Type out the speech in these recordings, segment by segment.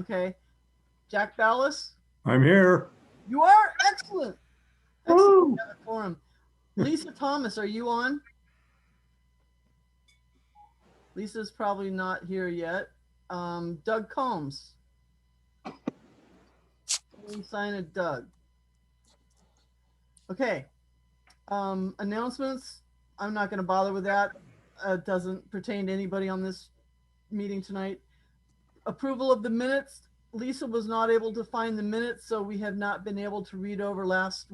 Okay. Jack Ballas? I'm here. You are? Excellent. Excellent. Woo! We have a quorum. Lisa Thomas, are you on? Lisa's probably not here yet. Doug Combs. Any sign of Doug? Okay. Announcements. I'm not going to bother with that. It doesn't pertain to anybody on this meeting tonight. Approval of the minutes. Lisa was not able to find the minutes, so we have not been able to read over last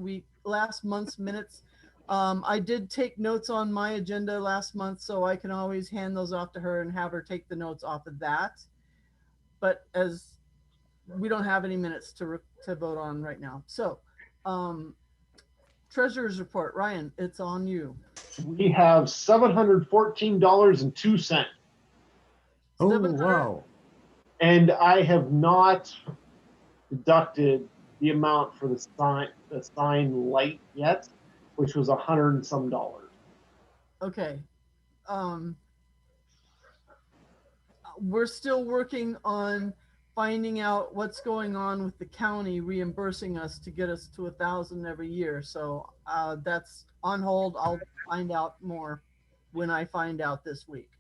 month's minutes. I did take notes on my agenda last month, so I can always hand those off to her and have her take the notes off of that. But as we don't have any minutes to vote on right now. So treasurer's report, Ryan, it's on you. We have $714.02. Oh, wow. And I have not deducted the amount for the sign light yet, which was $100 and some. Okay. We're still working on finding out what's going on with the county reimbursing us to get us to 1,000 every year. So that's on hold. I'll find out more when I find out this week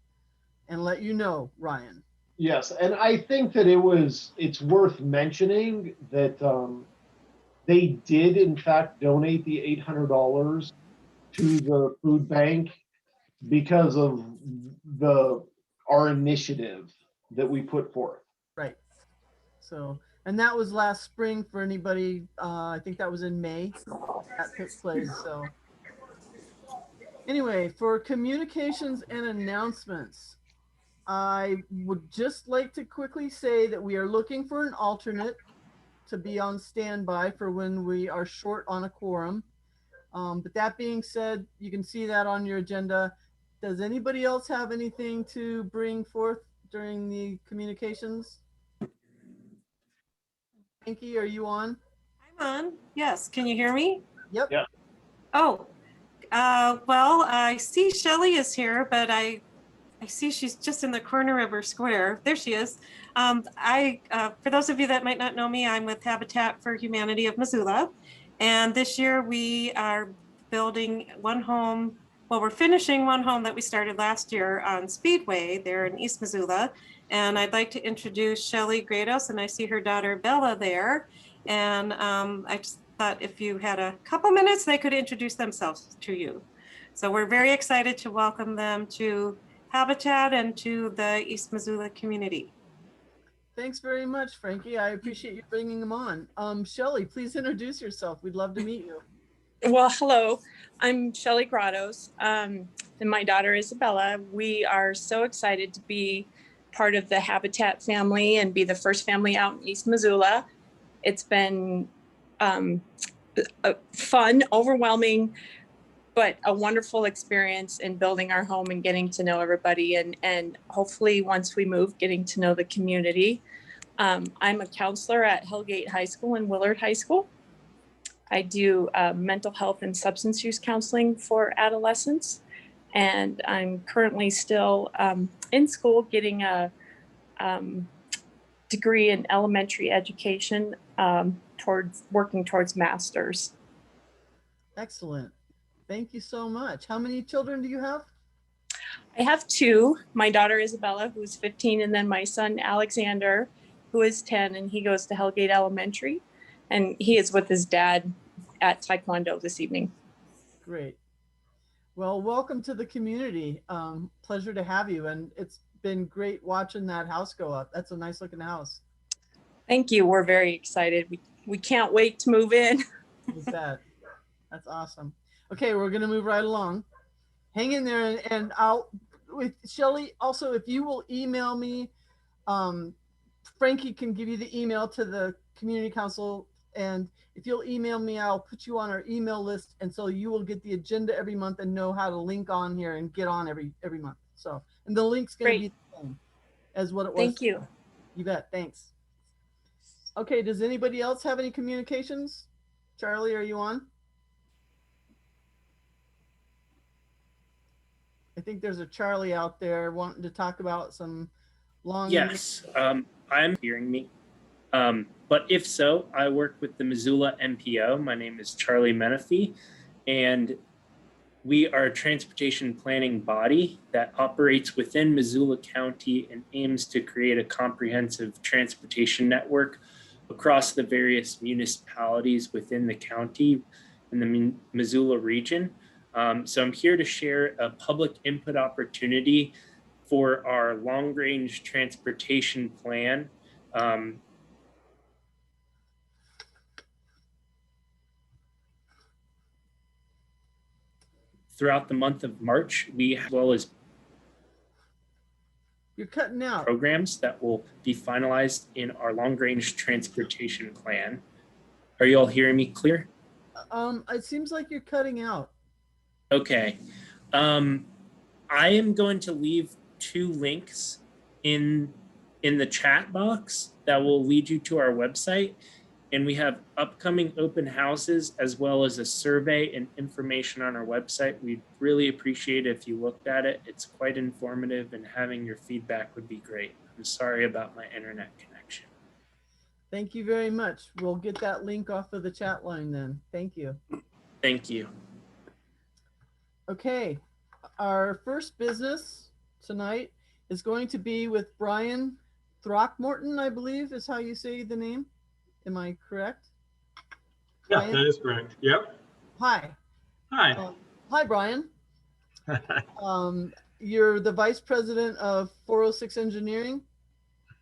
and let you know, Ryan. Yes, and I think that it's worth mentioning that they did in fact donate the $800 to the food bank because of our initiative that we put forth. Right. So, and that was last spring for anybody. I think that was in May that took place. So anyway, for communications and announcements, I would just like to quickly say that we are looking for an alternate to be on standby for when we are short on a quorum. But that being said, you can see that on your agenda. Does anybody else have anything to bring forth during the communications? Pinky, are you on? I'm on. Yes. Can you hear me? Yep. Yeah. Oh, well, I see Shelly is here, but I see she's just in the corner of her square. There she is. For those of you that might not know me, I'm with Habitat for Humanity of Missoula. And this year we are building one home. Well, we're finishing one home that we started last year on Speedway there in East Missoula. And I'd like to introduce Shelly Grados, and I see her daughter Bella there. And I just thought if you had a couple minutes, they could introduce themselves to you. So we're very excited to welcome them to Habitat and to the East Missoula community. Thanks very much, Frankie. I appreciate you bringing them on. Shelly, please introduce yourself. We'd love to meet you. Well, hello, I'm Shelly Grados, and my daughter Isabella. We are so excited to be part of the Habitat family and be the first family out in East Missoula. It's been fun, overwhelming, but a wonderful experience in building our home and getting to know everybody, and hopefully once we move, getting to know the community. I'm a counselor at Hellgate High School and Willard High School. I do mental health and substance use counseling for adolescents, and I'm currently still in school getting a degree in elementary education working towards master's. Excellent. Thank you so much. How many children do you have? I have two. My daughter Isabella, who's 15, and then my son Alexander, who is 10, and he goes to Hellgate Elementary, and he is with his dad at Taekwondo this evening. Great. Well, welcome to the community. Pleasure to have you, and it's been great watching that house go up. That's a nice looking house. Thank you. We're very excited. We can't wait to move in. You bet. That's awesome. Okay, we're gonna move right along. Hang in there, and I'll with Shelly. Also, if you will email me, Frankie can give you the email to the community council, and if you'll email me, I'll put you on our email list, and so you will get the agenda every month and know how to link on here and get on every month. So, and the link's gonna be the same as what it was. Thank you. You bet. Thanks. Okay, does anybody else have any communications? Charlie, are you on? I think there's a Charlie out there wanting to talk about some long. Yes, I'm hearing me. But if so, I work with the Missoula MPO. My name is Charlie Menifee, and we are a transportation planning body that operates within Missoula County and aims to create a comprehensive transportation network across the various municipalities within the county in the Missoula region. So I'm here to share a public input opportunity for our long-range transportation plan. Throughout the month of March, we, as well as You're cutting out. programs that will be finalized in our long-range transportation plan. Are you all hearing me clear? It seems like you're cutting out. Okay. I am going to leave 2 links in the chat box that will lead you to our website. And we have upcoming open houses as well as a survey and information on our website. We'd really appreciate it if you looked at it. It's quite informative, and having your feedback would be great. I'm sorry about my internet connection. Thank you very much. We'll get that link off of the chat line then. Thank you. Thank you. Okay, our first business tonight is going to be with Brian Throckmorton, I believe is how you say the name. Am I correct? Yeah, Brian? that is correct. Yep. Hi. Hi. Hi, Brian. You're the Vice President of 406 Engineering,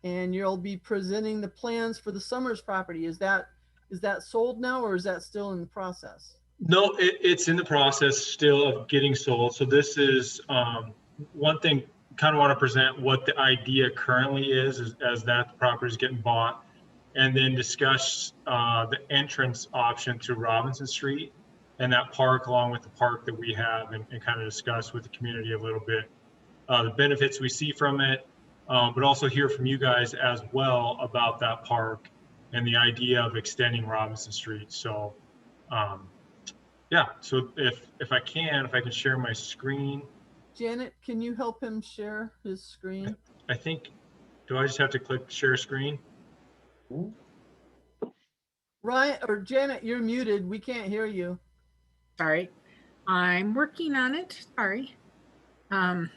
and you'll be presenting the plans for the Summers property. Is that sold now, or is that still in the process? No, it's in the process still of getting sold. So this is one thing, kind of want to present what the idea currently is as that the property is getting bought, and then discuss the entrance option to Robinson Street and that park along with the park that we have, and kind of discuss with the community a little bit the benefits we see from it, but also hear from you guys as well about that park and the idea of extending Robinson Street. So yeah, so if I can share my screen. Janet, can you help him share his screen? I think, do I just have to click share screen? Ryan or Janet, you're muted. We can't hear you. Sorry, I'm working on it. Sorry. I'm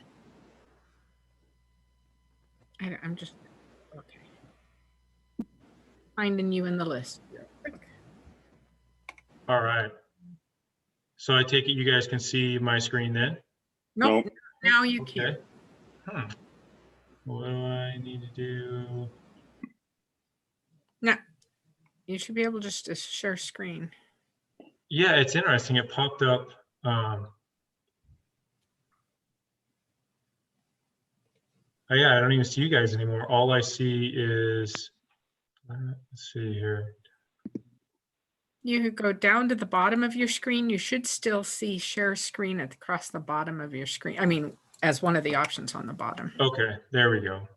just, okay. Finding you in the list. All right. So I take it you guys can see my screen then? Nope. Nope. Now you Okay. can. What do I need to do? No, you should be able just to share screen. Yeah, it's interesting. It popped up. Oh, yeah, I don't even see you guys anymore. All I see is, let's see here. You could go down to the bottom of your screen. You should still see share screen across the bottom of your screen. I mean, as one of the options on the bottom. Okay, there we go.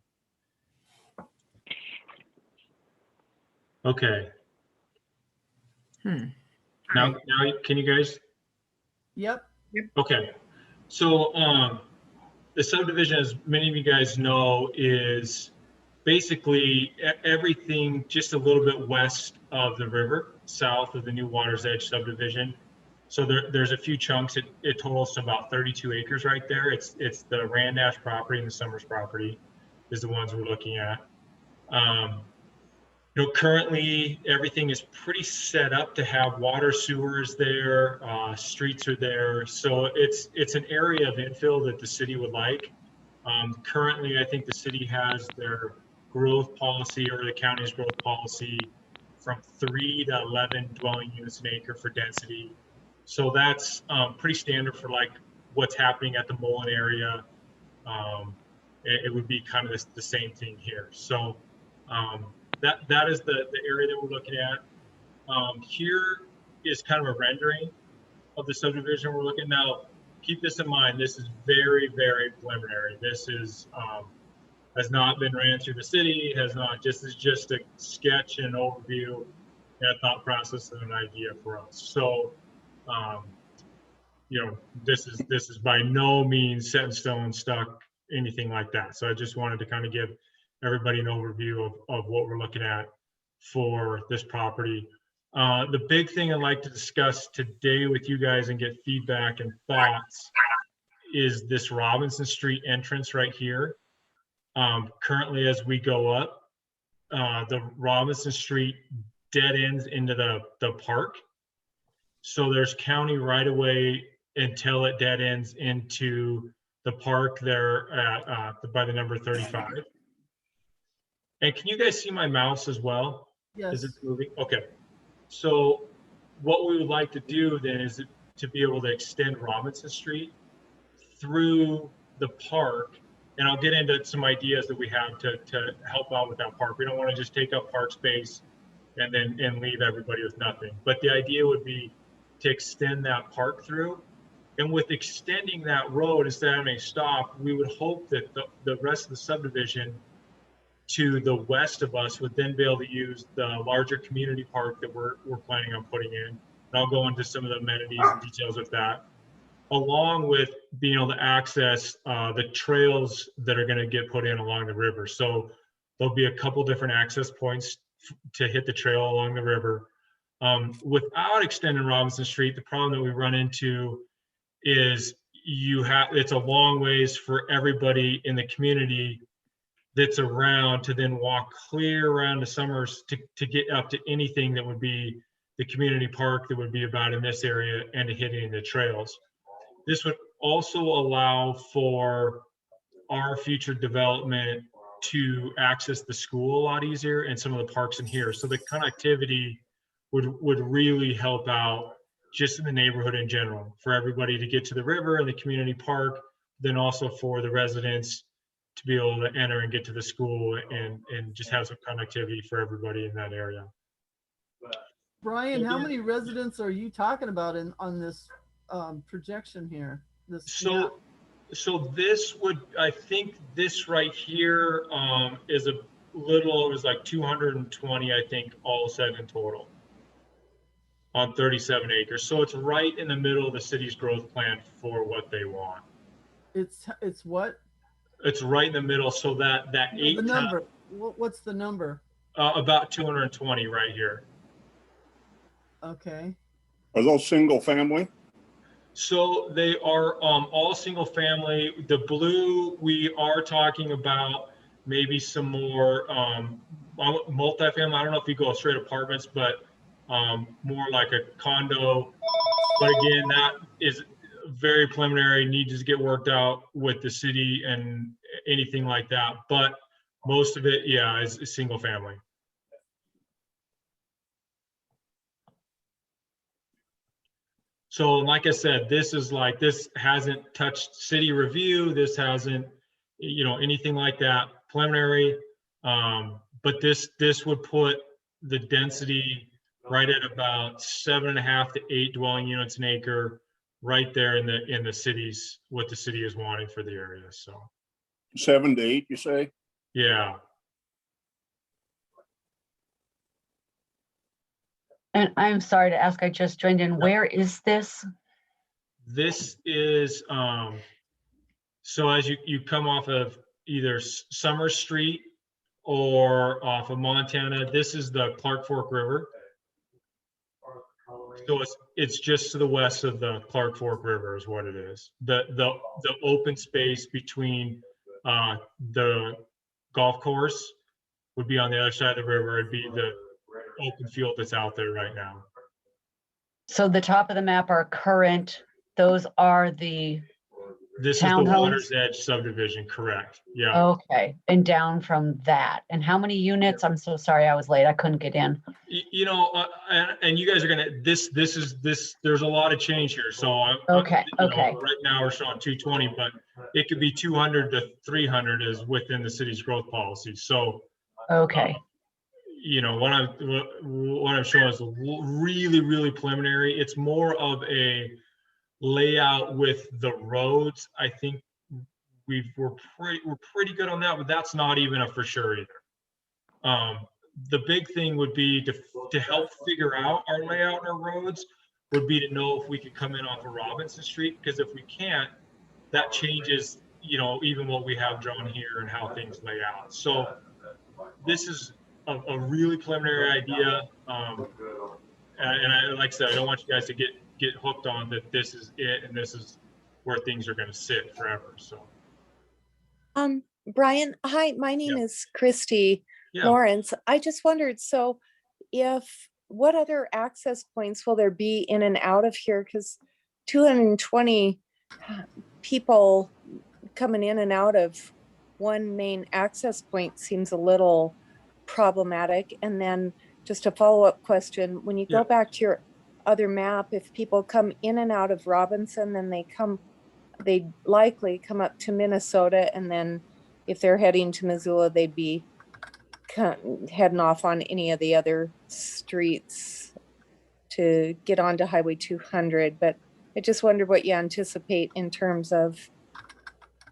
Okay. Now can you guys? Yep. Okay. So the subdivision, as many of you guys know, is basically everything just a little bit west of the river, south of the new Water's Edge subdivision. So there's a few chunks. It totals to about 32 acres right there. It's the Randash property and the Summers property is the ones we're looking at. You know, currently everything is pretty set up to have water, sewers there, streets are there. So it's an area of infill that the city would like. Currently, I think the city has their growth policy, or the county's growth policy, from 3 to 11 dwelling units an acre for density. So that's pretty standard for like what's happening at the Mullen area. It would be kind of the same thing here. So that is the area that we're looking at. Here is kind of a rendering of the subdivision we're looking at. Now, keep this in mind, this is very, very preliminary. This is has not been ran through the city, has not, this is just a sketch and overview and a thought process and an idea for us. So you know, this is by no means set in stone, stuck, anything like that. So I just wanted to kind of give everybody an overview of what we're looking at. for this property. The big thing I'd like to discuss today with you guys and get feedback and thoughts is this Robinson Street entrance right here. Currently, as we go up, the Robinson Street dead ends into the park. So there's county right away until it dead ends into the park there at, by the number 35. And can you guys see my mouse as well? Yes. Is it moving? Okay. So what we would like to do then is to be able to extend Robinson Street through the park. And I'll get into some ideas that we have to help out with that park. We don't want to just take up park space and leave everybody with nothing. But the idea would be to extend that park through. And with extending that road, instead of having a stop, we would hope that the rest of the subdivision to the west of us would then be able to use the larger community park that we're planning on putting in. And I'll go into some of the amenities and details with that, along with being able to access the trails that are going to get put in along the river. So there'll be a couple different access points to hit the trail along the river. Without extending Robinson Street, the problem that we run into is it's a long ways for everybody in the community that's around to then walk clear around the Summers to get up to anything that would be the community park that would be about in this area and to hitting the trails. This would also allow for our future development to access the school a lot easier and some of the parks in here. So the connectivity would really help out just in the neighborhood in general, for everybody to get to the river and the community park, then also for the residents to be able to enter and get to the school and just have some connectivity for everybody in that area. Brian, how many residents are you talking about on this projection here? So this would, I think this right here is a little, it was like 220, I think, all said in total on 37 acres. So it's right in the middle of the city's growth plan for what they want. It's what? It's right in the middle. So that eight. The number. What's the number? About 220 right here. Okay. Are those single family? So they are all single family. The blue, we are talking about maybe some more multifamily. I don't know if you go straight apartments, but more like a condo. But again, that is very preliminary, needs to get worked out with the city and anything like that. But most of it, yeah, is single family. So like I said, this hasn't touched city review. This hasn't, anything like that preliminary. But this would put the density right at about 7.5 to 8 dwelling units an acre, right there in the cities, what the city is wanting for the area. So 7 to 8, you say? Yeah. And I'm sorry to ask, I just joined in. Where is this? This is, so as you come off of either Summer Street or off of Montana, this is the Clark Fork River. So it's just to the west of the Clark Fork River is what it is. The open space between the golf course would be on the other side of the river. It'd be the open field that's out there right now. So the top of the map are current, those are the This is the townhomes? Water's Edge subdivision, correct? Yeah. Okay, and down from that. And how many units? I'm so sorry, I was late. I couldn't get in. And you guys are gonna, there's a lot of change here. So Okay. right now we're showing 220, but it could be 200 to 300 is within the city's growth policy. So, Okay, what I'm showing is really, really preliminary. It's more of a layout with the roads. I think we're pretty good on that, but that's not even a for sure either. The big thing would be to help figure out our layout and our roads would be to know if we could come in off of Robinson Street, because if we can't, that changes, even what we have drawn here and how things lay out. So this is a really preliminary idea. And I, like I said, I don't want you guys to get hooked on that this is it and this is where things are going to sit forever. So, Brian, hi, my name Yeah. is Christy yeah. Lawrence. I just wondered, so what other access points will there be in and out of here? Because 220 people coming in and out of one main access point seems a little problematic. And then just a follow-up question, when you Yeah. go back to your other map, if people come in and out of Robinson, then they likely come up to Minnesota, and then if they're heading to Missoula, they'd be heading off on any of the other streets to get onto Highway 200. But I just wondered what you anticipate in terms of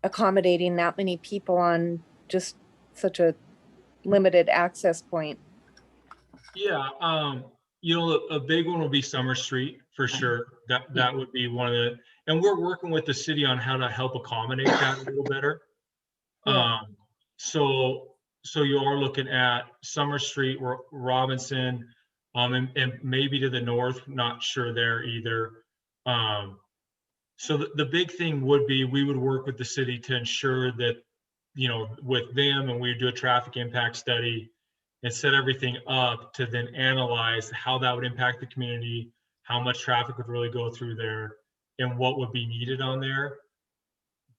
accommodating that many people on just such a limited access point. Yeah, you know, a big one will be Summer Street for sure. That would be one of the, and we're working with the city on how to help accommodate that a little better. Yeah. So you are looking at Summer Street, Robinson, and maybe to the north, not sure there either. So the big thing would be we would work with the city to ensure that, you know, with them, and we do a traffic impact study and set everything up to then analyze how that would impact the community, how much traffic would really go through there, and what would be needed on there.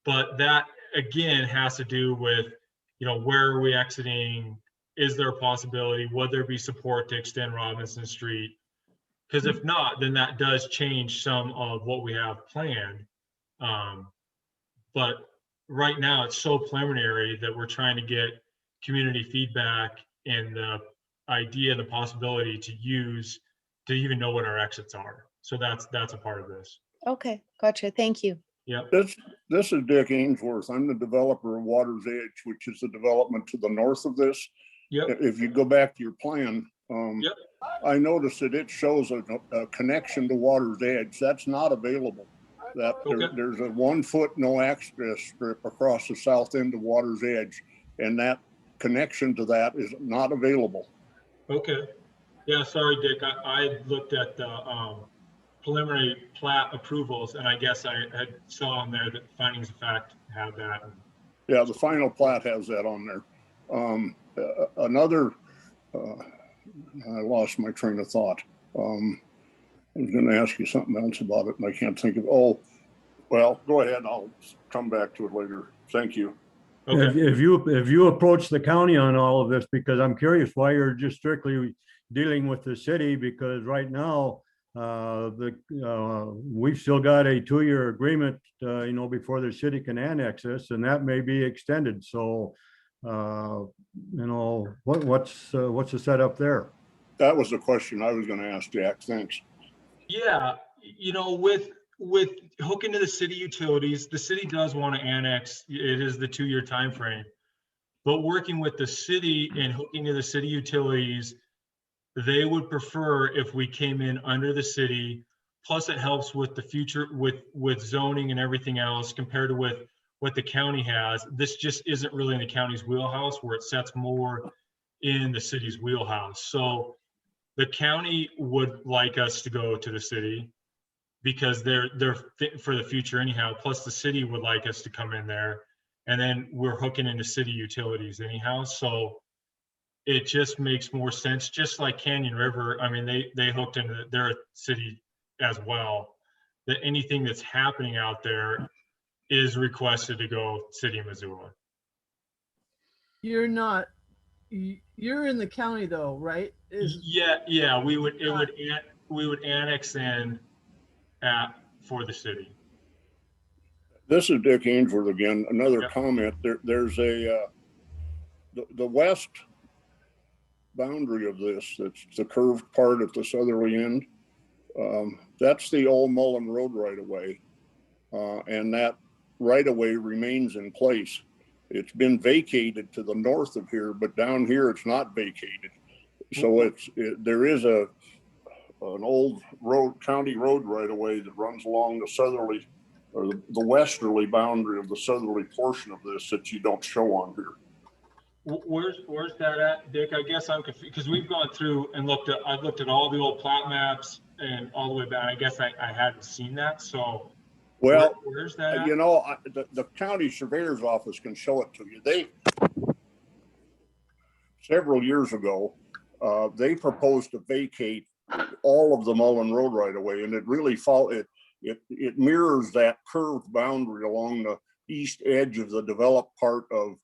But that again has to do with, you know, where are we exiting? Is there a possibility? Would there be support to extend Robinson Street? Because if not, then that does change some of what we have planned. But right now it's so preliminary that we're trying to get community feedback and the idea and the possibility to use to even know what our exits are. So that's a part of this. Okay, gotcha. Thank you. Yeah. This is Dick Ainsworth. I'm the developer of Water's Edge, which is the development to the north of this. Yep. If you go back to your plan, Yep. I noticed that it shows a connection to Water's Edge. That's not available. There's a 1 foot no access strip across the south end of Water's Edge, and that connection to that is not available. Okay. Yeah, sorry, Dick. I looked at the preliminary plat approvals, and I guess I had saw on there that findings of fact have that. Yeah, the final plat has that on there. I lost my train of thought. I was going to ask you something else about it, and I can't think of. Oh, well, go ahead. I'll come back to it later. Thank you. Okay. If you approach the county on all of this, because I'm curious why you're just strictly dealing with the city, because right now we've still got a 2-year agreement, you know, before the city can annex this, and that may be extended. So, you know, what's the setup there? That was the question I was going to ask, Jack. Thanks. Yeah, you know, with hooking to the city utilities, the city does want to annex. It is the 2-year time frame, but working with the city and hooking to the city utilities, they would prefer if we came in under the city. Plus, it helps with the future with zoning and everything else compared to with what the county has. This just isn't really in the county's wheelhouse, where it sets more in the city's wheelhouse. So the county would like us to go to the city because they're fit for the future anyhow. Plus the city would like us to come in there, and then we're hooking into city utilities anyhow. So it just makes more sense. Just like Canyon River, I mean, they hooked into their city as well. That anything that's happening out there is requested to go city of Missoula. You're not, you're in the county though, right? Yeah, we would annex in for the city. This is Dick Ainsworth again. Another Yep. comment. There's the west boundary of this. That's the curved part at the southerly end. That's the old Mullen Road right of way, and that right of way remains in place. It's been vacated to the north of here, but down here it's not vacated. So there is an old county road right of way that runs along the southerly or the westerly boundary of the southerly portion of this that you don't show on here. Where's that at, Dick? I guess I'm confused because we've gone through and I've looked at all the old plat maps and all the way back. I guess I hadn't seen that. So Well, where's that at? you know, the county surveyor's office can show it to you. Several years ago, they proposed to vacate all of the Mullen Road right away, and it really it mirrors that curved boundary along the east edge of the developed part of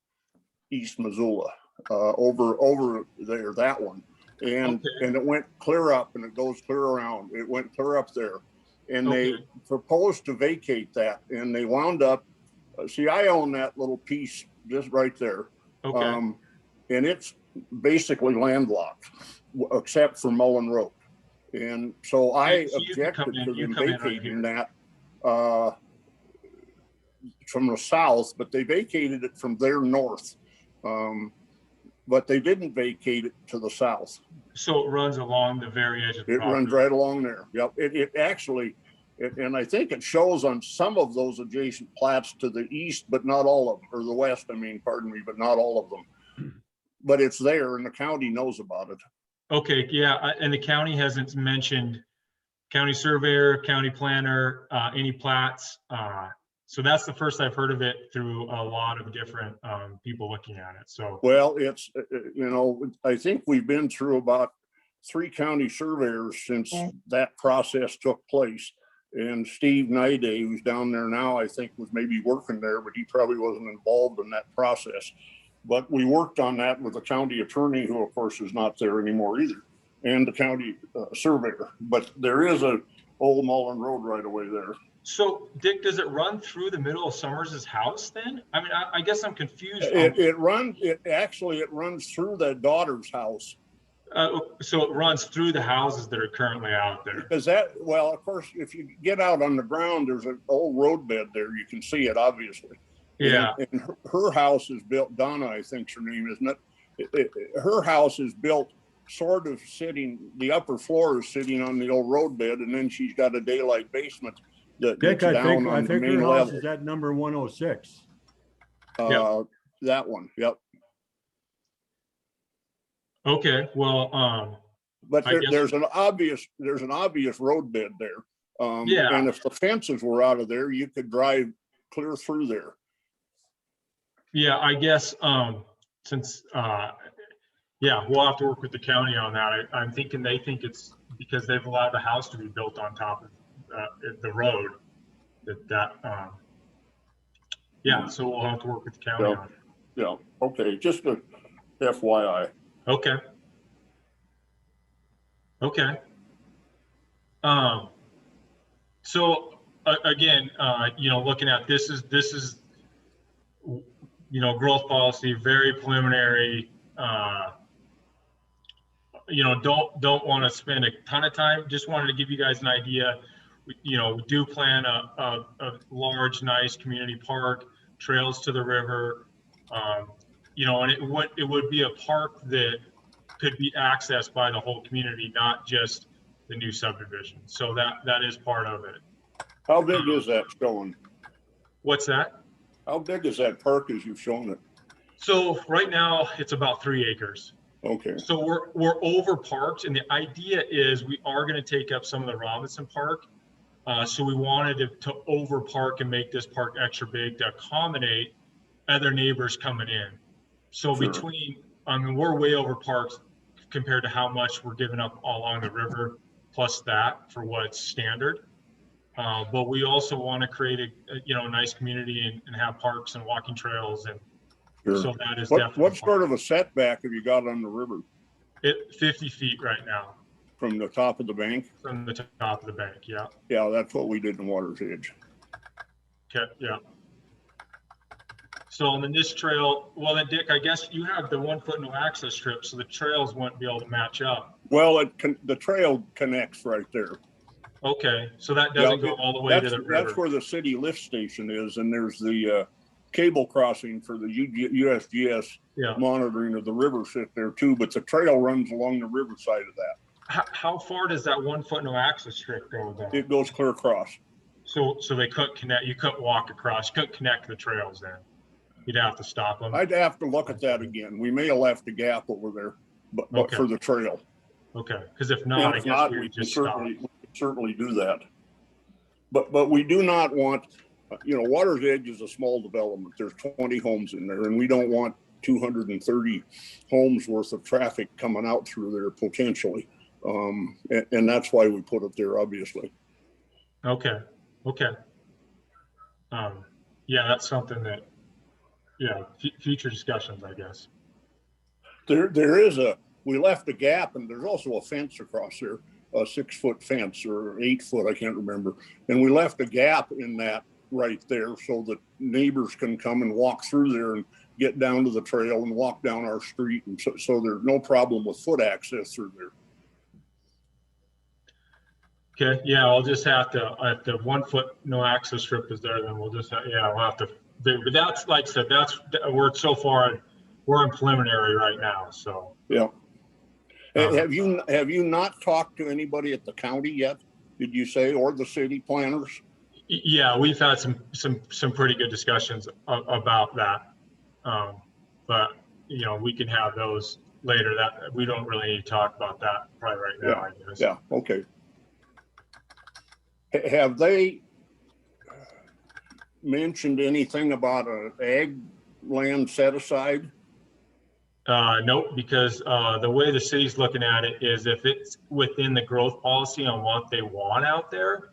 East Missoula, over there, that one. And it went clear up and it goes clear around. It went clear up there. And they proposed to vacate that, and they wound up, see, I own that little piece just right there. And it's basically landlocked except for Mullen Road. And so I objected to them vacating that from the south, but they vacated it from their north. But they didn't vacate it to the south. So it runs along the very edge of the property. It runs right along there. Yep. It actually, and I think it shows on some of those adjacent plats to the east, but not all of them, or the west, I mean, pardon me, but not all of them. But it's there and the county knows about it. Okay, yeah, and the county hasn't mentioned county surveyor, county planner, any plats. So that's the first I've heard of it through a lot of different people looking at it. So well, it's you know, I think we've been through about 3 county surveyors since that process took place. And Steve Nide, who's down there now, I think was maybe working there, but he probably wasn't involved in that process. But we worked on that with the county attorney, who of course is not there anymore either, and the county surveyor. But there is a old Mullen Road right away there. So Dick, does it run through the middle of Summers's house then? I mean, I guess I'm confused. It runs through the daughter's house. So it runs through the houses that are currently out there. Because that, well, of course, if you get out on the ground, there's an old road bed there. You can see it, obviously. Yeah. And her house is built, Donna, I think's her name, isn't it? Her house is built sort of sitting, the upper floor is sitting on the old road bed, and then she's got a daylight basement that's Dick, I down think on the main her house level. is at number 106. That one, yep. Okay, well, but there's an obvious road bed there. Yeah. And if the fences were out of there, you could drive clear through there. Yeah, I guess since yeah, we'll have to work with the county on that. I'm thinking they think it's because they've allowed the house to be built on top of the road. Yeah, so we'll have to work with the county on it. Yeah. Okay. Just a FYI. Okay. Okay. So again, you know, looking at this is you know, growth policy, very preliminary. You know, don't want to spend a ton of time. Just wanted to give you guys an idea. You know, we do plan a large, nice community park, trails to the river. You know, and it would be a park that could be accessed by the whole community, not just the new subdivision. So that is part of it. How big is that showing? What's that? How big is that park as you've shown it? So right now it's about 3 acres. Okay. So we're over parked, and the idea is we are going to take up some of the Robinson Park. So we wanted to over park and make this park extra big to accommodate other neighbors coming in. So Sure. I mean, we're way over parked compared to how much we're giving up all along the river, plus that for what's standard. But we also want to create a nice community and have parks and walking trails, and Sure. so that is definitely what sort of a setback have you got on the river? 50 feet right now From the top of the bank? from the top of the bank. Yeah. Yeah, that's what we did in Water's Edge. Okay. Yeah. So on this trail, well then Dick, I guess you have the 1 foot no access strip, so the trails won't be able to match up. Well, the trail connects right there. Okay, so that doesn't go all the way to the river. That's where the city lift station is, and there's the cable crossing for the USGS monitoring of the river sit there too, but the trail runs along the riverside of that. How far does that 1 foot no access strip go then? It goes clear across. So they couldn't connect, you couldn't walk across, you couldn't connect the trails then? You'd have to stop them. I'd have to look at that again. We may have left a gap over there, but Okay. for the trail. Okay, because if not, I If guess not, we we would can just stop. certainly do that. But we do not want, Water's Edge is a small development. There's 20 homes in there, and we don't want 230 homes worth of traffic coming out through there potentially. And that's why we put it there, obviously. Okay. Yeah, that's something that, future discussions, I guess. We left a gap, and there's also a fence across there, a 6-foot fence or 8 foot, I can't remember. And we left a gap in that right there so that neighbors can come and walk through there and get down to the trail and walk down our street. And so there's no problem with foot access through there. Okay, yeah, I'll just have to, if the 1 foot no access strip is there, then we'll just, we'll have to, but that's, like I said, we're so far, we're in preliminary right now, so. Yeah. Have you not talked to anybody at the county yet, did you say, or the city planners? Yeah, we've had some pretty good discussions about that. But, we can have those later. That we don't really need to talk about that probably right now, I guess. Yeah, okay. Have they mentioned anything about an ag land set aside? Nope, because the way the city's looking at it is if it's within the growth policy on what they want out there,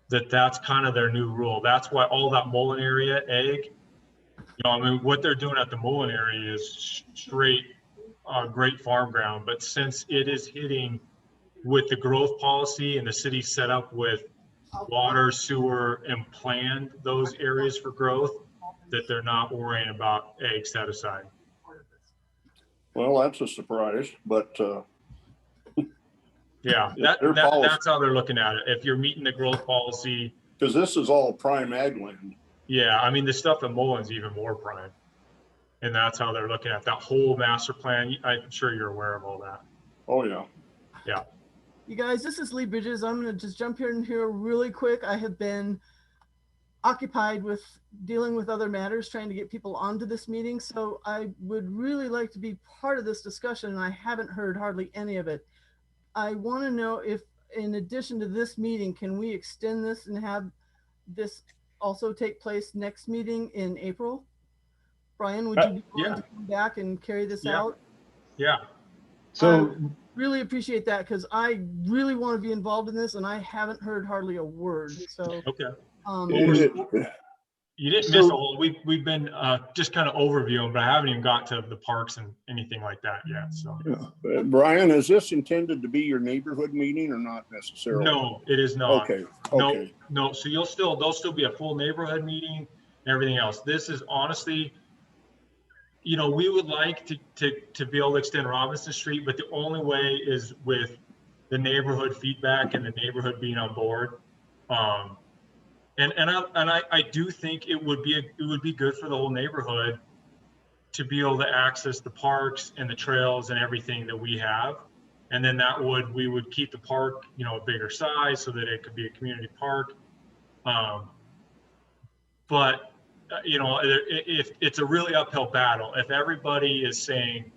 that's kind of their new rule. That's why all that Mullen area ag, what they're doing at the Mullen area is straight great farm ground. But since it is hitting with the growth policy and the city set up with water, sewer, and planned those areas for growth, that they're not worrying about ag set aside. Well, that's a surprise, but yeah, that's how they're looking at it. If you're meeting the growth policy, because this is all prime ag land. Yeah, the stuff at Mullen's even more prime, and that's how they're looking at that whole master plan. I'm sure you're aware of all that. Oh yeah. Yeah. You guys, this is Lee Bridges. I'm going to just jump in here really quick. I have been occupied with dealing with other matters, trying to get people onto this meeting. So I would really like to be part of this discussion, and I haven't heard hardly any of it. I want to know if, in addition to this meeting, can we extend this and have this also take place next meeting in April? Brian, would you be willing to come back and carry this out? Yeah. So really appreciate that, because I really want to be involved in this, and I haven't heard hardly a word. So okay. You didn't miss a whole. We've been just kind of overviewing, but I haven't even got to the parks and anything like that yet. So, Brian, is this intended to be your neighborhood meeting or not necessarily? No, it is not. Okay. No. So there'll still be a full neighborhood meeting and everything else. This is honestly, we would like to be able to extend Robinson Street, but the only way is with the neighborhood feedback and the neighborhood being on board. And I do think it would be good for the whole neighborhood to be able to access the parks and the trails and everything that we have. And then we would keep the park, a bigger size so that it could be a community park. But if it's a really uphill battle, if everybody is saying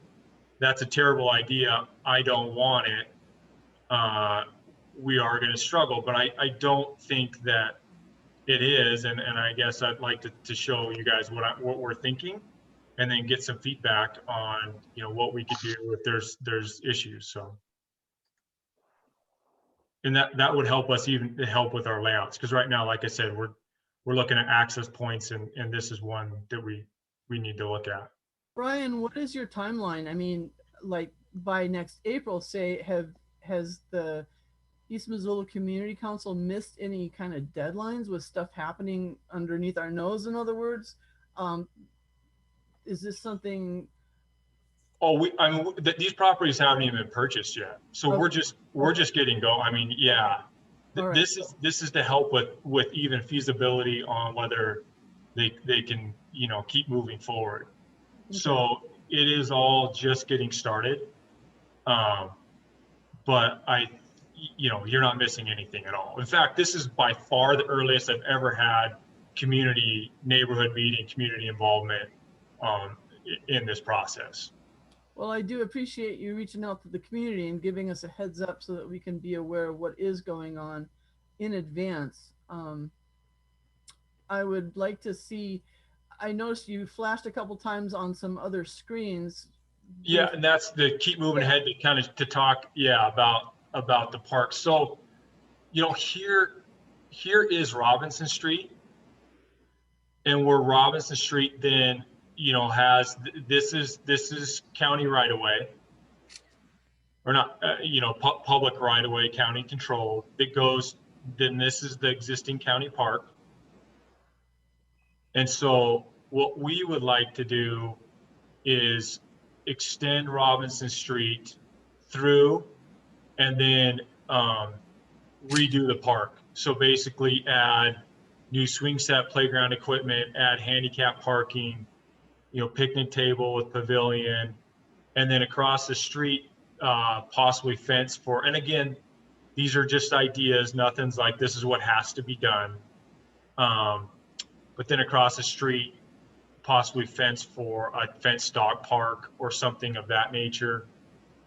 that's a terrible idea, I don't want it, we are going to struggle. But I don't think that it is, and I guess I'd like to show you guys what we're thinking, and then get some feedback on what we could do if there's issues. So, and that would help us even help with our layouts, because right now, like I said, we're looking at access points, and this is one that we need to look at. Brian, what is your timeline? Like by next April, say, has the East Missoula Community Council missed any kind of deadlines with stuff happening underneath our nose? In other words, is this something? Oh, these properties haven't even been purchased yet, so okay. we're just getting going. Yeah, right. This is to help with even feasibility on whether they can keep moving forward. Okay. So it is all just getting started, but you're not missing anything at all. In fact, this is by far the earliest I've ever had community, neighborhood meeting, community involvement in this process. Well, I do appreciate you reaching out to the community and giving us a heads up so that we can be aware of what is going on in advance. I would like to see, I noticed you flashed a couple times on some other screens. Yeah, and that's the keep moving ahead to kind of to talk, yeah, about the park. So, you know, here is Robinson Street, and where Robinson Street then, you know, has this is county right away, or not, you know, public right away, county controlled. That goes, then this is the existing county park. And so what we would like to do is extend Robinson Street through and then redo the park. So basically add new swing set playground equipment, add handicap parking, you know, picnic table with pavilion, and then across the street, possibly fence for, and again, these are just ideas. Nothing's like this is what has to be done. But then across the street, possibly fence for a fenced dog park or something of that nature.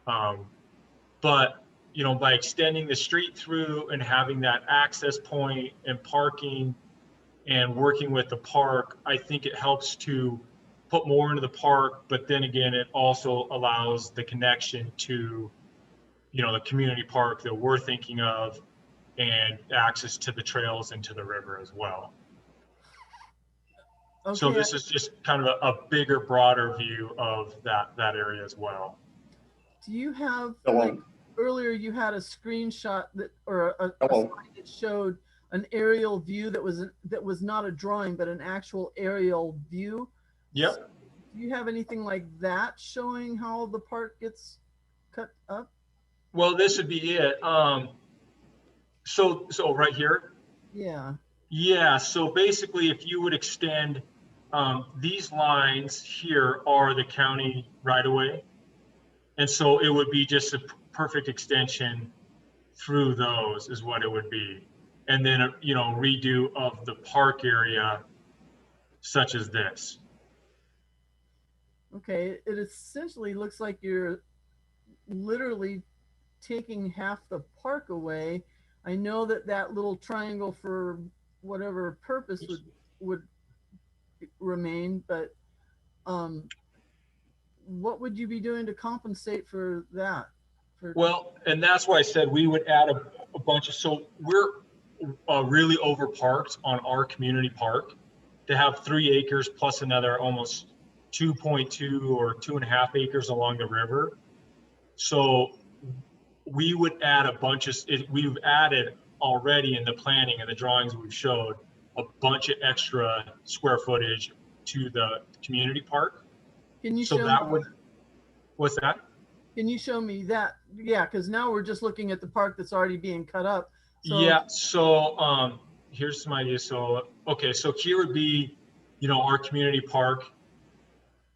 But, you know, by extending the street through and having that access point and parking and working with the park, I think it helps to put more into the park. But then again, it also allows the connection to, you know, the community park that we're thinking of and access to the trails and to the river as well. Okay, So this is just kind of a bigger, broader view of that area as well. do you have, Hello. like earlier you had a screenshot that, or a Hello. slide that showed an aerial view that was not a drawing, but an actual aerial view. Yep. Do you have anything like that showing how the park gets cut up? Well, this would be it. So right here. Yeah. Yeah. So basically, if you would extend these lines here are the county right of way, and so it would be just a perfect extension through those is what it would be, and then you know, redo of the park area such as this. Okay, it essentially looks like you're literally taking half the park away. I know that that little triangle for whatever purpose would remain, but what would you be doing to compensate for that? Well, and that's why I said we would add a bunch of, so we're really over parked on our community park to have 3 acres plus another almost 2.2 or 2.5 acres along the river. So we would add a bunch of, we've added already in the planning and the drawings we've showed a bunch of extra square footage to the community park. Can you so show that me, would, what's that? Can you show me that? Yeah, because now we're just looking at the park that's already being cut up. So, yeah, so here's some ideas. So, okay, so here would be, you know, our community park.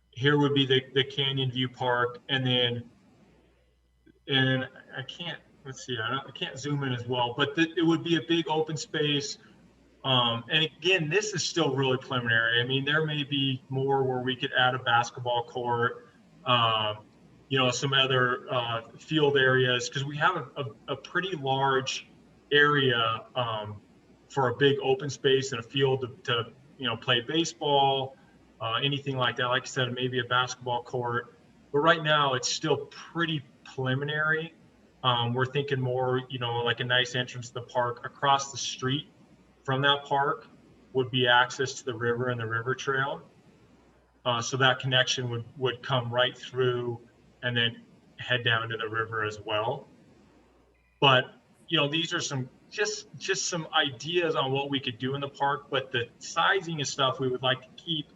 Here would be the Canyon View Park, and then, and I can't, let's see, I can't zoom in as well, but it would be a big open space. And again, this is still really preliminary. I mean, there may be more where we could add a basketball court, you know, some other field areas, because we have a pretty large area for a big open space and a field to you know, play baseball, anything like that. Like I said, maybe a basketball court. But right now, it's still pretty preliminary. We're thinking more, you know, like a nice entrance to the park. Across the street from that park would be access to the river and the river trail. So that connection would come right through and then head down to the river as well. But, you know, these are some just some ideas on what we could do in the park, but the sizing and stuff we would like to keep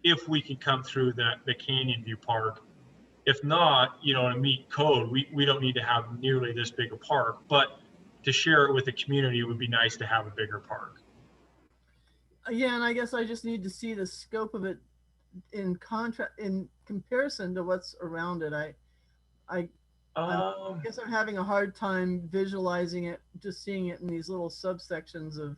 if we can come through the Canyon View Park. If not, you know, to meet code, we don't need to have nearly this big a park, but to share it with the community, it would be nice to have a bigger park. yeah, and I guess I just need to see the scope of it in comparison to what's around it. I guess I'm having a hard time visualizing it, just seeing it in these little subsections of.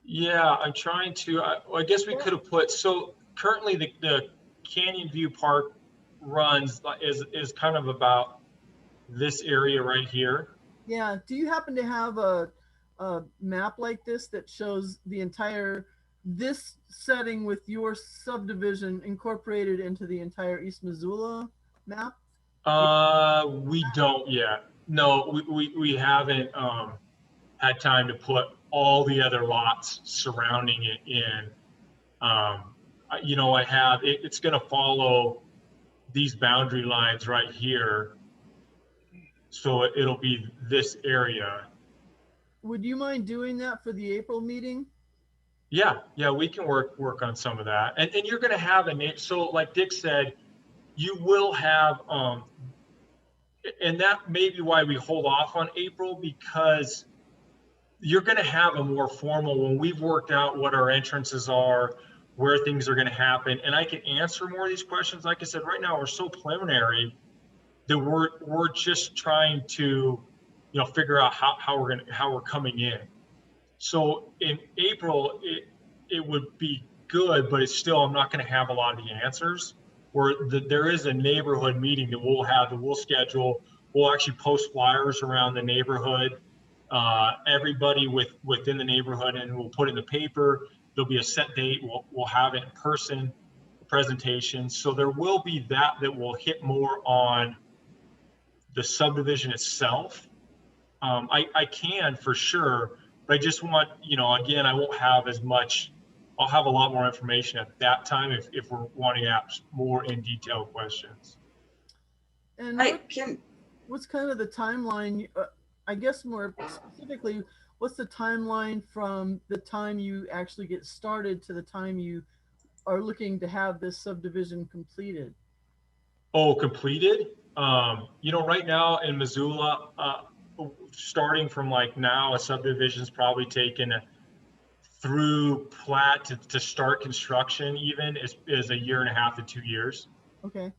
Yeah, I'm trying to, I guess we could have put, so currently the Canyon View Park runs is kind of about this area right here. Yeah, do you happen to have a map like this that shows the entire, this setting with your subdivision incorporated into the entire East Missoula map? We don't yet. No, we haven't had time to put all the other lots surrounding it in. You know, I have, it's gonna follow these boundary lines right here. So it'll be this area. Would you mind doing that for the April meeting? Yeah, we can work on some of that. And you're gonna have so like Dick said, you will have, and that may be why we hold off on April, because you're gonna have a more formal, when we've worked out what our entrances are, where things are gonna happen, and I can answer more of these questions. Like I said, right now, we're so preliminary that we're just trying to, you know, figure out how we're coming in. So in April, it would be good, but it's still, I'm not going to have a lot of the answers. There is a neighborhood meeting that we'll schedule. We'll actually post flyers around the neighborhood, everybody within the neighborhood, and we'll put it in the paper. There'll be a set date. We'll have it in person presentation. So there will be that will hit more on the subdivision itself. I can for sure, but I just want, you know, again, I won't have as much, I'll have a lot more information at that time if we're wanting to ask more in detail questions. And what's kind of the timeline, I guess more specifically, what's the timeline from the time you actually get started to the time you are looking to have this subdivision completed? Oh, completed? You know, right now in Missoula, starting from like now, a subdivision is probably taken through plat to start construction even is 1.5 to 2 years. Okay.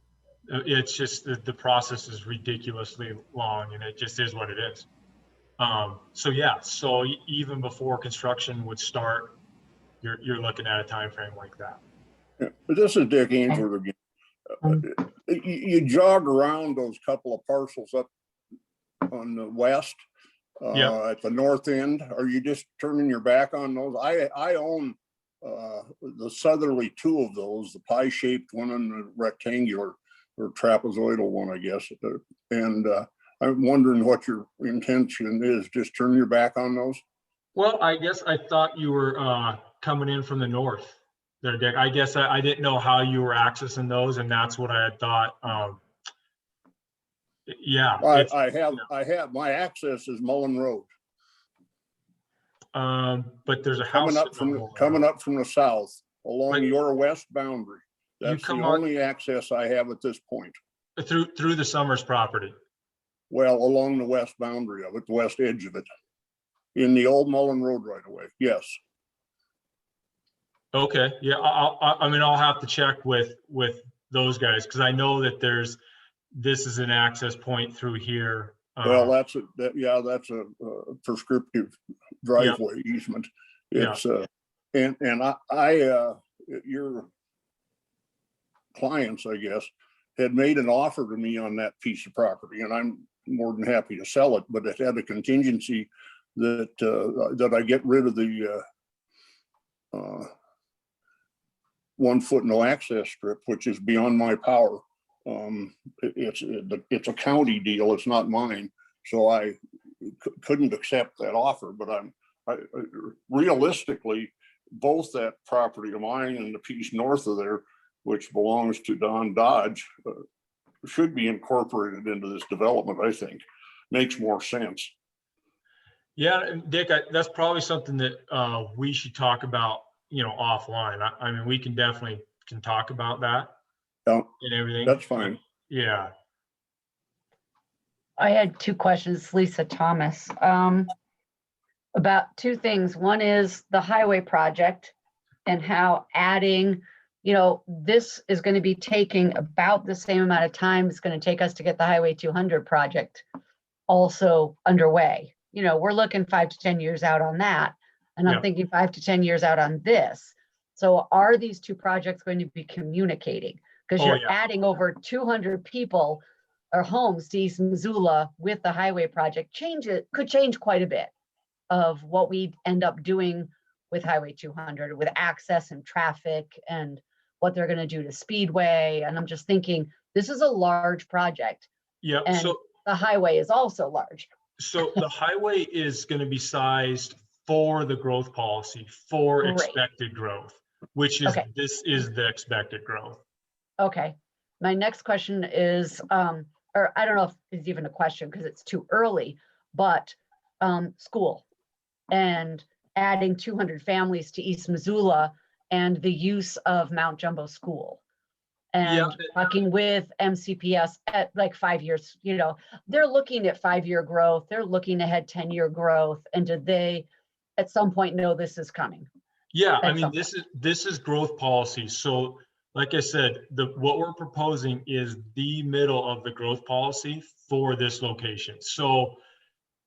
It's just the process is ridiculously long, and it just is what it is. So yeah, so even before construction would start, you're looking at a time frame like that. Yeah, but this is Dick Ainsworth again. You jog around those couple of parcels up on the west, at the north end. Are you just turning your back on those? I own the southerly two of those, the pie-shaped one and the rectangular or trapezoidal one, I guess. And I'm wondering what your intention is. Just turn your back on those? Well, I guess I thought you were coming in from the north there, Dick. I guess I didn't know how you were accessing those, and that's what I had thought. Yeah, I have my access is Mullen Road. But there's a house coming up from the south along your west boundary. That's the only access I have at this point. Through the Summers property. Well, along the west boundary of it, the west edge of it, in the old Mullen Road right away. Yes. Okay. Yeah. I mean, I'll have to check with those guys, because I know that this is an access point through here. Well, that's a prescriptive driveway easement. It's and your clients, I guess, had made an offer to me on that piece of property, and I'm more than happy to sell it, but it had a contingency that I get rid of the 1 foot no access strip, which is beyond my power. It's a county deal. It's not mine. So I couldn't accept that offer, but realistically, both that property of mine and the piece north of there, which belongs to Don Dodge, should be incorporated into this development. I think makes more sense. Yeah, and Dick, that's probably something that we should talk about, you know, offline. I mean, we can definitely talk about that. Yeah, and everything. That's fine. Yeah. I had two questions, Lisa Thomas, about two things. One is the highway project and how adding, you know, this is going to be taking about the same amount of time it's going to take us to get the Highway 200 project also underway. You know, we're looking 5 to 10 years out on that. And I'm Yeah. thinking 5 to 10 years out on this. So are these two projects going to be communicating? Because Oh, you're yeah. adding over 200 people or homes to East Missoula with the highway project. Could change quite a bit of what we end up doing with Highway 200 with access and traffic and what they're going to do to Speedway. And I'm just thinking, this is a large project, Yeah. and So the highway is also large. So the highway is going to be sized for the growth policy, for Great. expected growth, which is, Okay. this is the expected growth. Okay. My next question is, or I don't know if it's even a question because it's too early, but school and adding 200 families to East Missoula and the use of Mount Jumbo School. And talking with MCPS at like 5 years, they're looking at 5-year growth, they're looking ahead 10-year growth. And do they at some point know this is coming? Yeah, I mean, this is growth policy. So like I said, what we're proposing is the middle of the growth policy for this location. So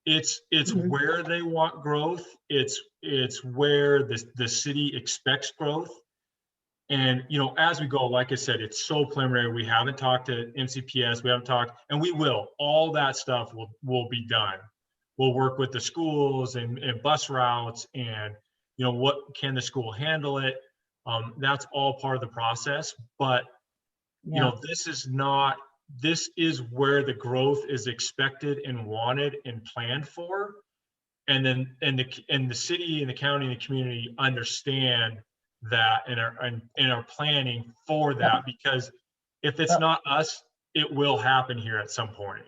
it's where they want growth. It's where the city expects growth. And, as we go, like I said, it's so preliminary. We haven't talked to MCPS, we haven't talked, and we will. All that stuff will be done. We'll work with the schools and bus routes and, what can the school handle it? That's all part of the process. But, this is where the growth is expected and wanted and planned for. And then, and the city and the county and the community understand that and are planning for that, because if it's not us, it will happen here at some point.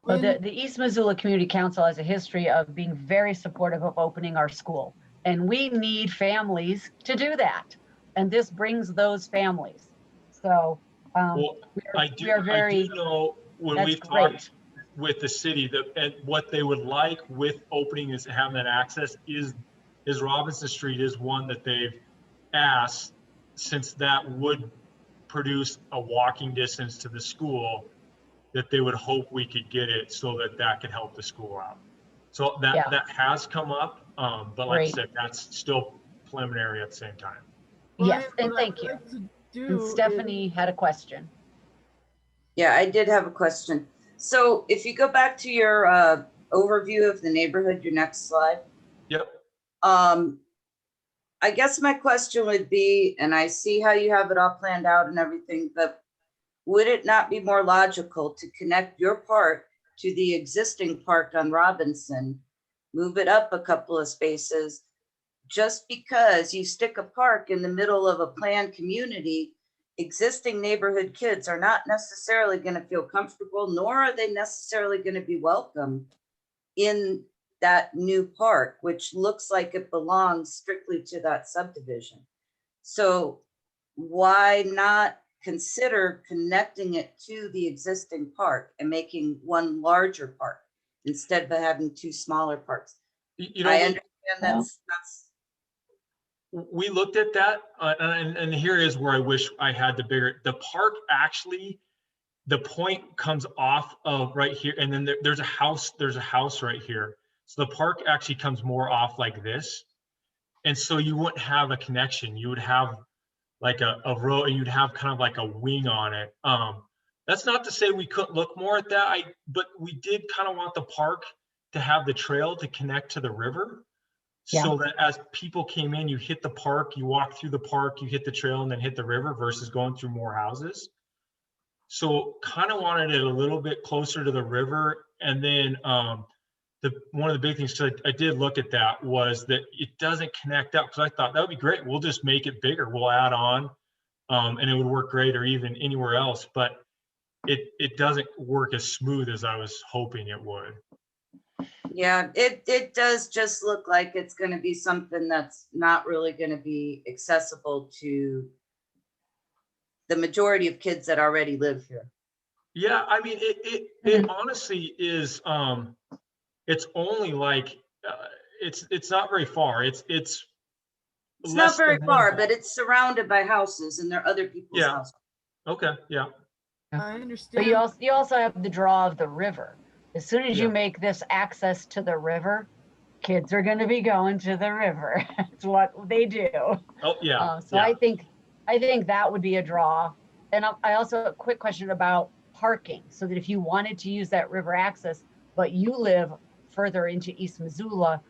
Well, the East Missoula Community Council has a history of being very supportive of opening our school, and we need families to do that. And this brings those families. So I do know when we've talked with the city and what they would like with opening is having that access is Robinson Street is one that they've asked, since that would produce a walking distance to the school, that they would hope we could get it so that could help the school out. So that has come up, but like I said, that's still preliminary at the same time. Yes, and thank you. And Stephanie had a question. Yeah, I did have a question. So if you go back to your overview of the neighborhood, your next slide. Yep. I guess my question would be, and I see how you have it all planned out and everything, but would it not be more logical to connect your park to the existing park on Robinson, move it up a couple of spaces? Just because you stick a park in the middle of a planned community, existing neighborhood kids are not necessarily going to feel comfortable, nor are they necessarily going to be welcome in that new park, which looks like it belongs strictly to that subdivision. So why not consider connecting it to the existing park and making one larger park instead of having two smaller parks? I understand that's we looked at that, and here is where I wish I had the park actually, the point comes off of right here, and then there's a house right here. So the park actually comes more off like this. And so you wouldn't have a connection. You would have like a row, and you'd have kind of like a wing on it. That's not to say we couldn't look more at that, but we did kind of want the park to have the trail to connect to the river. So that as people came in, you hit the park, you walk through the park, you hit the trail, and then hit the river versus going through more houses. So kind of wanted it a little bit closer to the river. And then one of the big things, because I did look at that, was that it doesn't connect up, because I thought that would be great. We'll just make it bigger. We'll add on and it would work great, or even anywhere else. But it doesn't work as smooth as I was hoping it would. Yeah, it does just look like it's going to be something that's not really going to be accessible to the majority of kids that already live here. Yeah, I mean, it honestly is, it's only like, it's not very far. It's not very far, but it's surrounded by houses, and there are other people's houses. Okay, yeah. I understand. But you also have the draw of the river. As soon as you make this access to the river, kids are going to be going to the river. It's what they do. Oh, yeah. So I think that would be a draw. And I also a quick question about parking, so that if you wanted to use that river access, but you live further into East Missoula,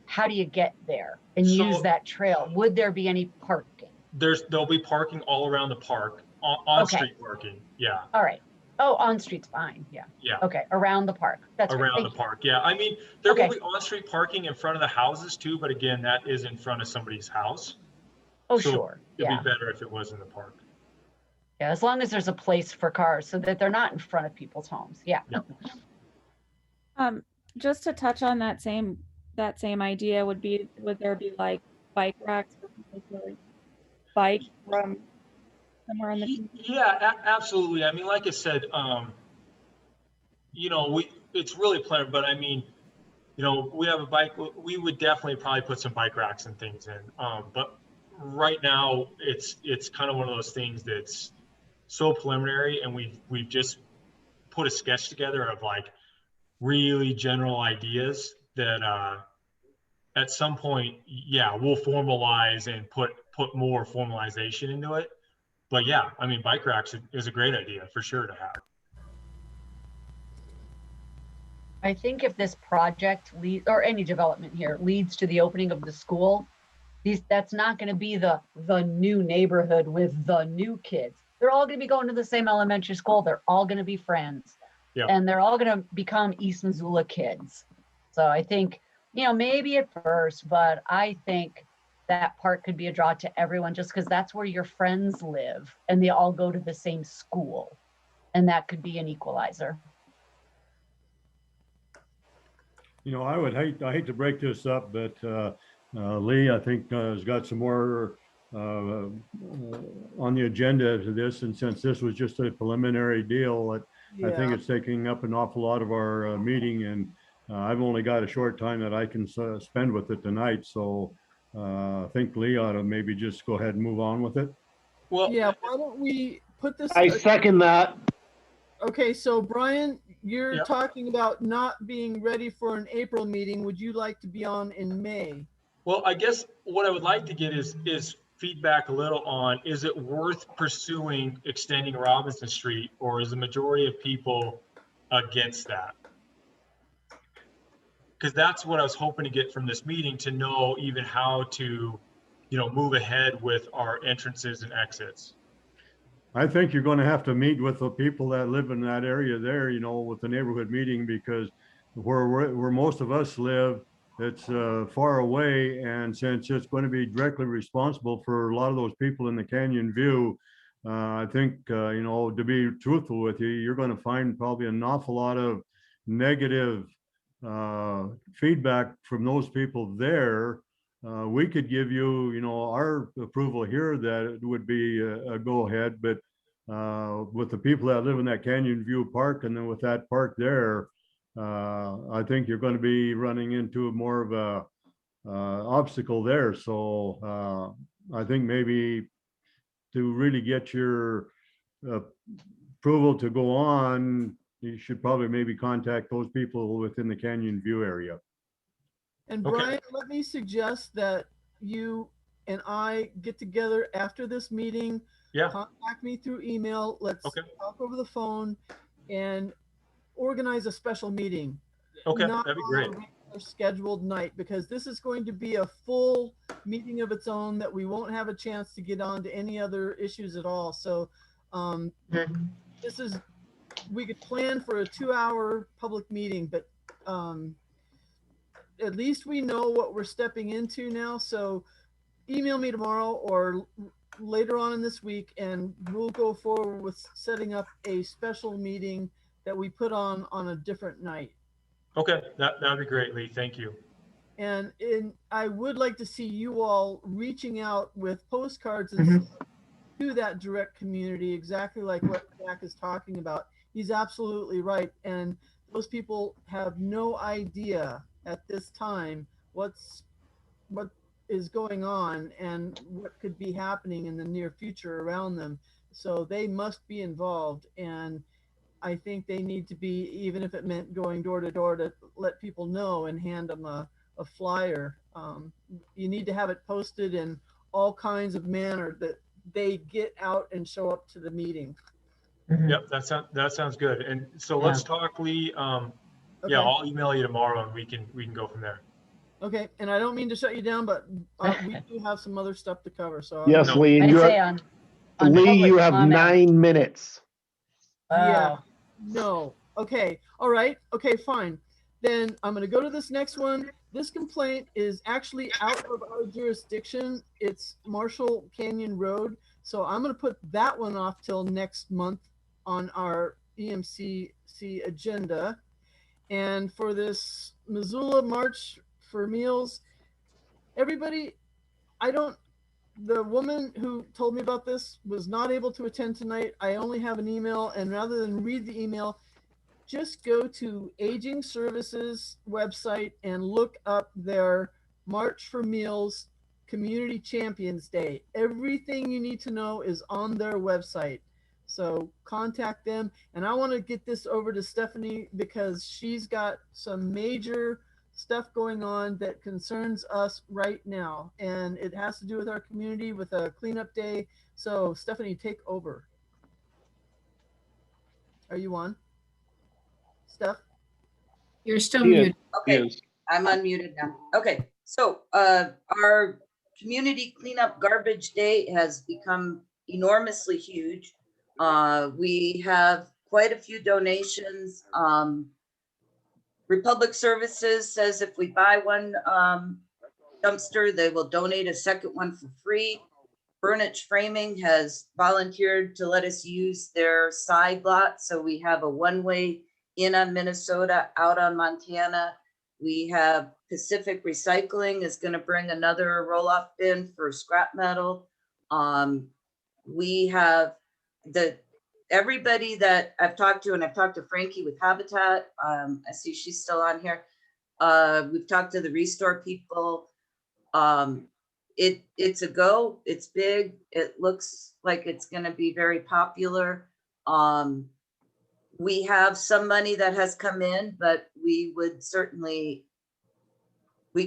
how do you get there and use So- that trail? Would there be any parking? There'll be parking all around the park, on Okay. street parking. Yeah. All right. Oh, on street's fine. Yeah. Yeah. Okay. Around the park. That's great. Around Thank the you. park. Yeah. I mean, there will Okay. be on-street parking in front of the houses too, but again, that is in front of somebody's house. Oh, So sure. It'd Yeah. be better if it was in the park. Yeah. As long as there's a place for cars so that they're not in front of people's homes. Yeah. Just to touch on that same idea, would there be like bike racks for people to bike from somewhere in the Yeah, absolutely. I mean, like I said, it's really planned, but I mean, we have a bike, we would definitely probably put some bike racks and things in. But right now it's kind of one of those things that's so preliminary, and we've just put a sketch together of like really general ideas that at some point, yeah, we'll formalize and put more formalization into it. But yeah, I mean, bike racks is a great idea for sure to have. I think if this project leads, or any development here leads to the opening of the school, that's not going to be the new neighborhood with the new kids. They're all going to be going to the same elementary school. They're all going to be friends. Yeah. And they're all going to become East Missoula kids. So I think, maybe at first, but I think that park could be a draw to everyone just because that's where your friends live and they all go to the same school. And that could be an equalizer. I hate to break this up, but Lee, I think, has got some more on the agenda to this. And since this was just a preliminary deal, I think it's taking up an awful lot of our meeting, and I've only got a short time that I can spend with it tonight. So I think Lee ought to maybe just go ahead and move on with it. Well, Yeah, why don't we put this? I second that. Okay, so Brian, you're Yeah. talking about not being ready for an April meeting. Would you like to be on in May? Well, I guess what I would like to get is feedback a little on, is it worth pursuing extending Robinson Street, or is the majority of people against that? Because that's what I was hoping to get from this meeting, to know even how to, move ahead with our entrances and exits. I think you're going to have to meet with the people that live in that area there, with the neighborhood meeting, because where most of us live, it's far away. And since it's going to be directly responsible for a lot of those people in the Canyon View, I think, to be truthful with you, you're going to find probably an awful lot of negative feedback from those people there. We could give you, our approval here that it would be a go ahead, but with the people that live in that Canyon View Park, and then with that park there, I think you're going to be running into more of a obstacle there. So I think maybe to really get your approval to go on, you should probably maybe contact those people within the Canyon View area. And Okay. Brian, let me suggest that you and I get together after this meeting. Yeah. Contact me through email. Let's Okay. talk over the phone and organize a special meeting. Okay, Not that'd be on great. a regular scheduled night, because this is going to be a full meeting of its own that we won't have a chance to get on to any other issues at all. So we could plan for a 2-hour public meeting, but at least we know what we're stepping into now. So email me tomorrow or later on in this week, and we'll go forward with setting up a special meeting that we put on a different night. Okay, that'd be great, Lee. Thank you. And I would like to see you all reaching out with postcards and stuff to that direct community, exactly like what Jack is talking about. He's absolutely right. And those people have no idea at this time what is going on and what could be happening in the near future around them. So they must be involved. And I think they need to be, even if it meant going door to door to let people know and hand them a a flyer. You need to have it posted in all kinds of manner that they get out and show up to the meeting. Yep, that sounds good. And so let's talk, Lee. Okay. Yeah, I'll email you tomorrow and we can go from there. Okay, and I don't mean to shut you down, but we do have some other stuff to cover, so. Yes, No. Lee, and I'd you say have, on Lee, you public have comment. 9 minutes. Yeah, Wow. no, okay, all right, okay, fine. Then I'm gonna go to this next one. This complaint is actually out of our jurisdiction. It's Marshall Canyon Road. So I'm gonna put that one off till next month on our EMCC agenda. And for this Missoula March for Meals, everybody, the woman who told me about this was not able to attend tonight. I only have an email, and rather than read the email, just go to Aging Services website and look up their March for Meals Community Champions Day. Everything you need to know is on their website. So contact them. And I want to get this over to Stephanie because she's got some major stuff going on that concerns us right now. And it has to do with our community with a cleanup day. So Stephanie, take over. Are you on? Steph? You're still He is. muted. He Okay, is. I'm unmuted now. Okay, so our community cleanup garbage day has become enormously huge. We have quite a few donations. Republic Services says if we buy one dumpster, they will donate a second one for free. Burnich Framing has volunteered to let us use their side lot. So we have a one-way in on Minnesota, out on Montana. We have Pacific Recycling is going to bring another roll-off bin for scrap metal. We have everybody that I've talked to, and I've talked to Frankie with Habitat. I see she's still on here. We've talked to the Restore people. It's a go. It's big. It looks like it's going to be very popular. We have some money that has come in, but we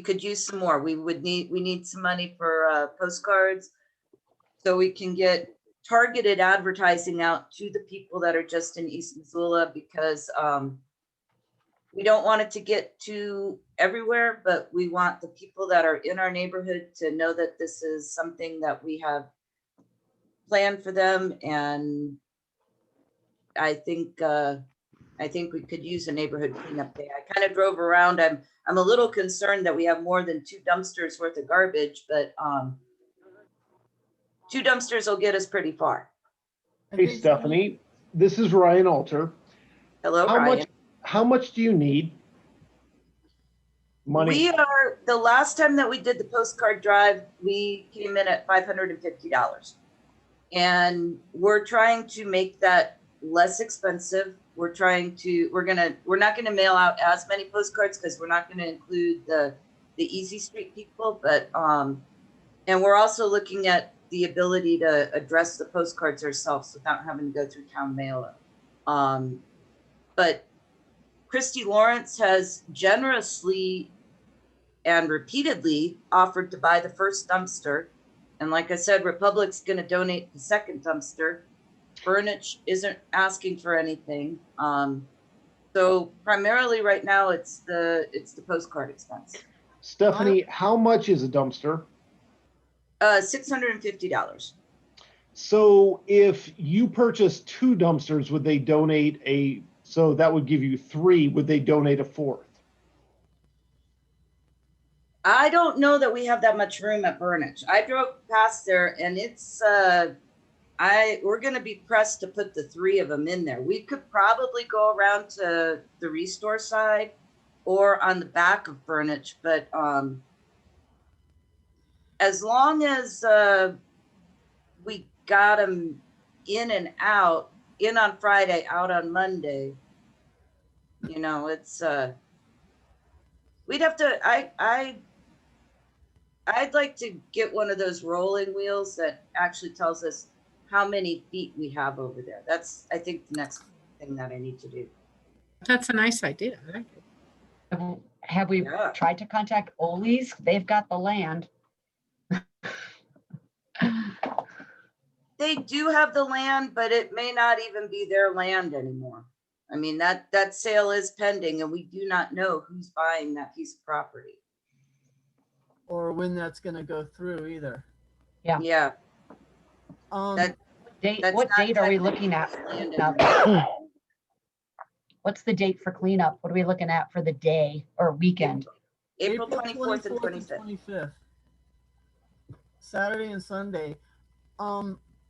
could use some more. We need some money for postcards so we can get targeted advertising out to the people that are just in East Missoula, because we don't want it to get to everywhere, but we want the people that are in our neighborhood to know that this is something that we have planned for them. And I think we could use a neighborhood cleanup day. I kind of drove around. I'm a little concerned that we have more than 2 dumpsters worth of garbage, but 2 dumpsters will get us pretty far. Hey, Stephanie, this is Ryan Alter. Hello, Ryan. How much do you need? Money. The last time that we did the postcard drive, we came in at $550. And we're trying to make that less expensive. We're not gonna mail out as many postcards because we're not gonna include the Easy Street people, but and we're also looking at the ability to address the postcards ourselves without having to go through town mailer. But Christy Lawrence has generously and repeatedly offered to buy the first dumpster. And like I said, Republic's going to donate the second dumpster. Burnich isn't asking for anything. So primarily right now, it's the postcard expense. Stephanie, how much is a dumpster? $650. So if you purchase 2 dumpsters, would they donate so that would give you 3, would they donate a 4th? I don't know that we have that much room at Burnich. I drove past there and it's, we're going to be pressed to put the 3 of them in there. We could probably go around to the Restore side or on the back of Burnich, but as long as we got them in and out, in on Friday, out on Monday, it's we'd have to, I'd like to get one of those rolling wheels that actually tells us how many feet we have over there. That's, I think, the next thing that I need to do. That's a nice idea. I like it. Have we Yeah. tried to contact Ole's? They've got the land. They do have the land, but it may not even be their land anymore. I mean, that sale is pending and we do not know who's buying that piece of property. Or when that's gonna go through either. Yeah. Um, What date are we looking at? Now? What's the date for cleanup? What are we looking at for the day or weekend? April 24th and 25th. 25th. Saturday and Sunday.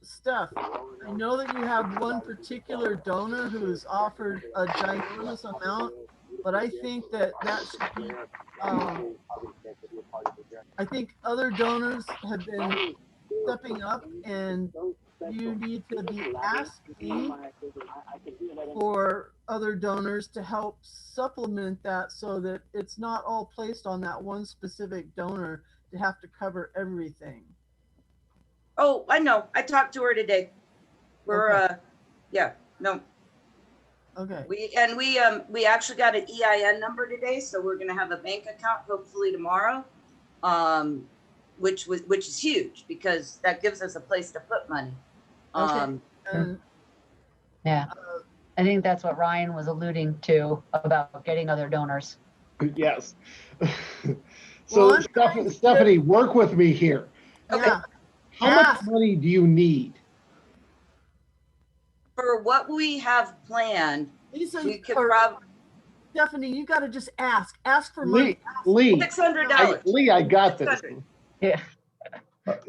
Steph, I know that you have one particular donor who's offered a ginormous amount, but I think that should be, I think other donors have been stepping up, and you need to be asking for other donors to help supplement that so that it's not all placed on that one specific donor to have to cover everything. Oh, I know. I talked to her today. We're, Okay. yeah, no. Okay. We actually got an EIN number today, so we're gonna have a bank account hopefully tomorrow. Which is huge because that gives us a place to put money. Okay. And, Yeah, I think that's what Ryan was alluding to about getting other donors. Yes. So Well, Stephanie, work with me here. yeah. How much money do you need? For what we have planned, Lisa, we could or probably. Stephanie, you got to just ask. Ask for Lee, money. $600. Lee, I got this. Yeah.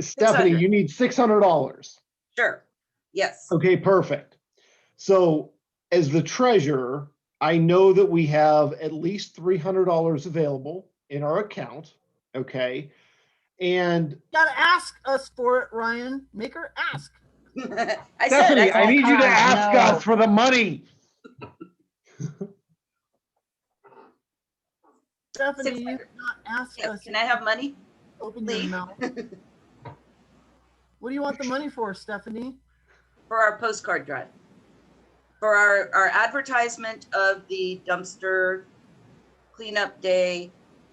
Stephanie, you need $600. Sure. Yes. Okay, perfect. So as the treasurer, I know that we have at least $300 available in our account. Okay. And You got to ask us for it, Ryan. Make her ask. Stephanie, I need you to ask us for the money. Stephanie, you cannot ask Yes, us. can I have money? Open your mouth. What do you want the money for, Stephanie? For our postcard drive. For our advertisement of the dumpster cleanup day,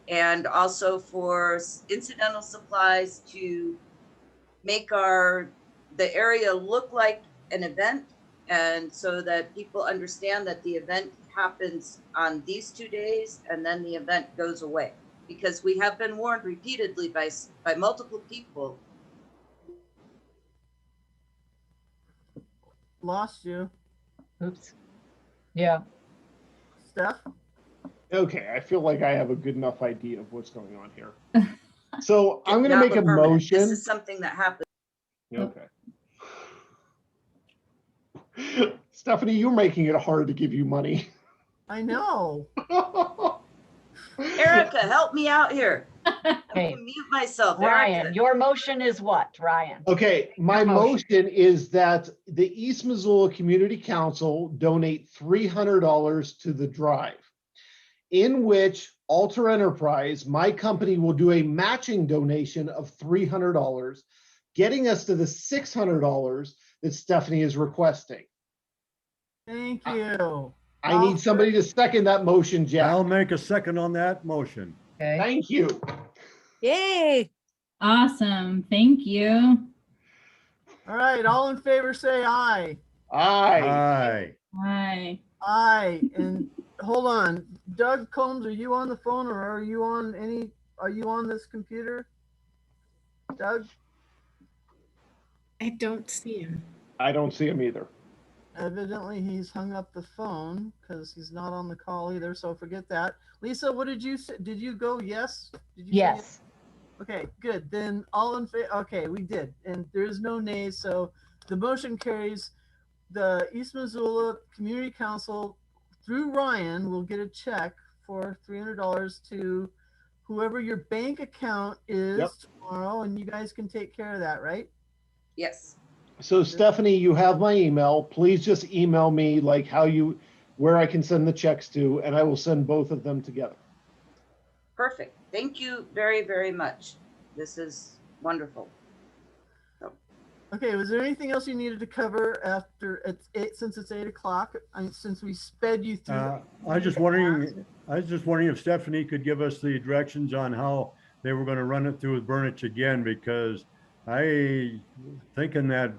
and also for incidental supplies to make the area look like an event, and so that people understand that the event happens on these 2 days and then the event goes away, because we have been warned repeatedly by multiple people. Lost you. Oops. Yeah. Steph? Okay, I feel like I have a good enough idea of what's going on here. So I'm going to Not make a permanent. motion. This is something that happened. Okay. Stephanie, you're making it hard to give you money. I know. Erica, help me out here. Okay. Mute myself. Ryan, Erica. your motion is what, Ryan? Okay, my motion is that the East Missoula Community Council donate $300 to the drive, in which Alter Enterprise, my company, will do a matching donation of $300, getting us to the $600 that Stephanie is requesting. Thank you. I need somebody to second that motion, Jack. I'll make a second on that motion. Okay. Thank you. Yay. Awesome. Thank you. All right, all in favor say aye. Aye. Aye. Hi. Aye. And hold on. Doug Combs, are you on the phone, or are you on this computer? Doug? I don't see him. I don't see him either. Evidently he's hung up the phone because he's not on the call either, so forget that. Lisa, what did you say? Did you go yes? Did you say Yes. Okay, good. Then all in favor. Okay, we did. And there's no nays, so the motion carries. The East Missoula Community Council, through Ryan, will get a check for $300 to whoever your bank account is tomorrow, and you guys can take care of that, right? Yes. So Stephanie, you have my email. Please just email me like where I can send the checks to, and I will send both of them together. Perfect. Thank you very, very much. This is wonderful. Okay, was there anything else you needed to cover after since it's 8 o'clock? Since we sped you through. I was just wondering I was just wondering if Stephanie could give us the directions on how they were gonna run it through with Burnich again, because I thinking that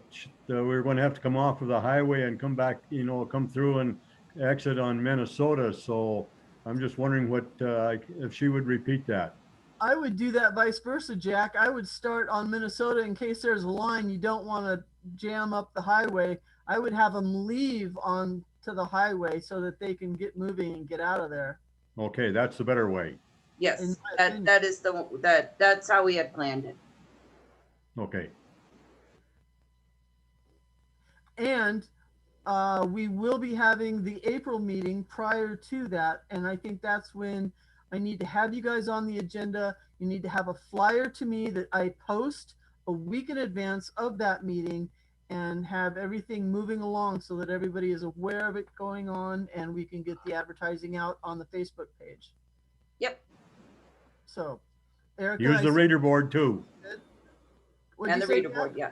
we were gonna have to come off of the highway and come back, you know, come through and exit on Minnesota. So I'm just wondering what, if she would repeat that. I would do that vice versa, Jack. I would start on Minnesota in case there's a line you don't want to jam up the highway. I would have them leave on to the highway so that they can get moving and get out of there. Okay, that's the better way. Yes, that's how we had planned it. Okay. And we will be having the April meeting prior to that. And I think that's when I need to have you guys on the agenda. You need to have a flyer to me that I post a week in advance of that meeting and have everything moving along so that everybody is aware of it going on and we can get the advertising out on the Facebook page. Yep. So, Erica, Use the reader board too. And the reader board, yeah.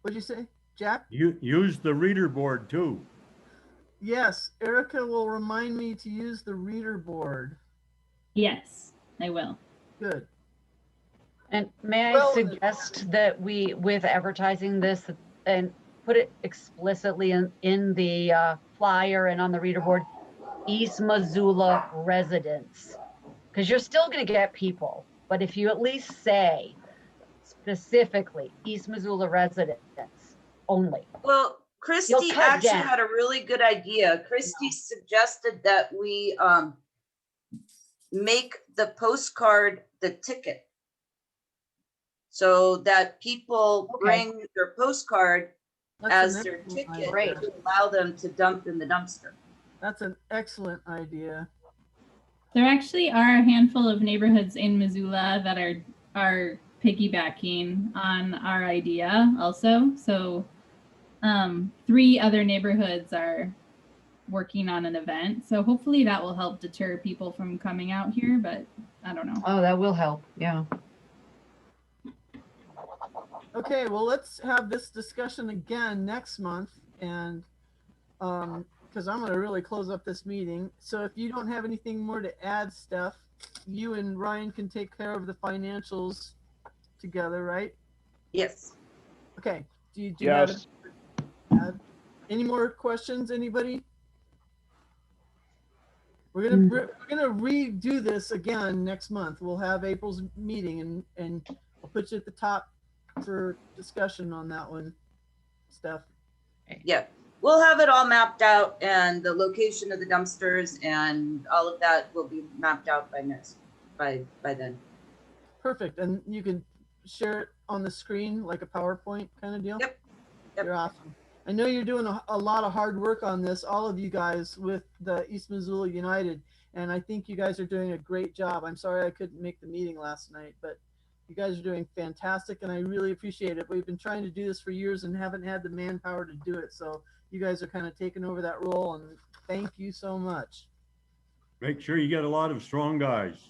What'd you say, Jack? You use the reader board too. Yes, Erica will remind me to use the reader board. Yes, I will. Good. And may I suggest that we, with advertising this, and put it explicitly in the flyer and on the reader board, East Missoula residents, because you're still going to get people. But if you at least say specifically East Missoula residents only. Well, Christy actually had a really good idea. Christy suggested that we make the postcard the ticket, so that people bring their postcard as their ticket to allow them to dump in the dumpster. That's an excellent idea. There actually are a handful of neighborhoods in Missoula that are piggybacking on our idea also. So 3 other neighborhoods are working on an event. So hopefully that will help deter people from coming out here, but I don't know. Oh, that will help. Yeah. Okay, well, let's have this discussion again next month, and because I'm going to really close up this meeting. So if you don't have anything more to add, Steph, you and Ryan can take care of the financials together, right? Yes. Okay. Do you have any more questions, anybody? We're gonna redo this again next month. We'll have April's meeting, and I'll put you at the top for discussion on that one, Steph. Yeah, we'll have it all mapped out, and the location of the dumpsters and all of that will be mapped out by then. Perfect. And you can share it on the screen like a PowerPoint kind of deal? Yep. You're awesome. I know you're doing a lot of hard work on this, all of you guys with the East Missoula United, and I think you guys are doing a great job. I'm sorry I couldn't make the meeting last night, but you guys are doing fantastic, and I really appreciate it. We've been trying to do this for years and haven't had the manpower to do it, so you guys are kind of taking over that role, and thank you so much. Make sure you get a lot of strong guys.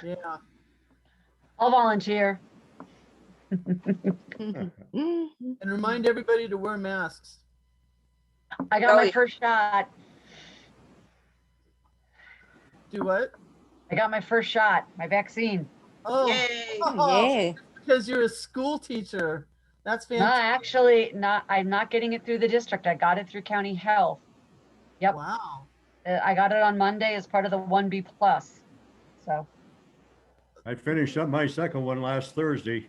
Yeah. I'll volunteer. And remind everybody to wear masks. I got my first shot. Do what? I got my first shot, my vaccine. Oh, yay. Yay. Because you're a school teacher. That's No, fantastic. actually, I'm not getting it through the district. I got it through county health. Yep. Wow. I got it on Monday as part of the 1B plus. So. I finished up my second one last Thursday.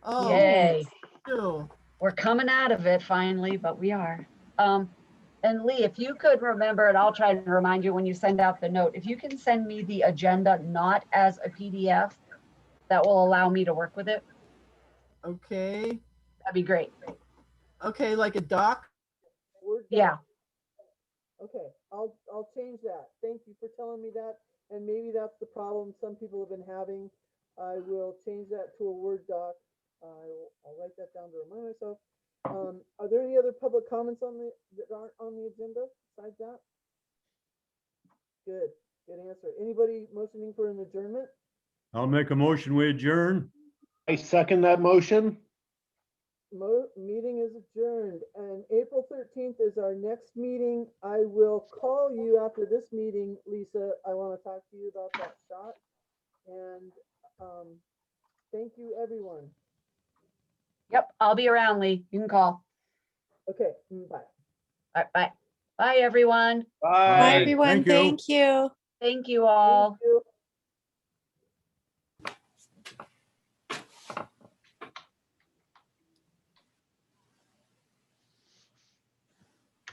Oh, yay. Cool. We're coming out of it finally, but we are. And Lee, if you could remember, and I'll try to remind you when you send out the note, if you can send me the agenda not as a PDF, that will allow me to work with it. Okay. That'd be great. Okay, like a doc? Yeah. Okay, I'll change that. Thank you for telling me that. And maybe that's the problem some people have been having. I will change that to a Word doc. I'll write that down to remind myself. Are there any other public comments that aren't on the agenda besides that? Good answer. Anybody motioning for an adjournment? I'll make a motion, we adjourn. I second that motion. Meeting is adjourned, and April 13th is our next meeting. I will call you after this meeting, Lisa. I want to talk to you about that shot. And thank you, everyone. Yep, I'll be around, Lee. You can call. Okay, bye. All right, bye. Bye, everyone. Bye, Bye. everyone. Thank you. Thank you. Thank you all. Thank you.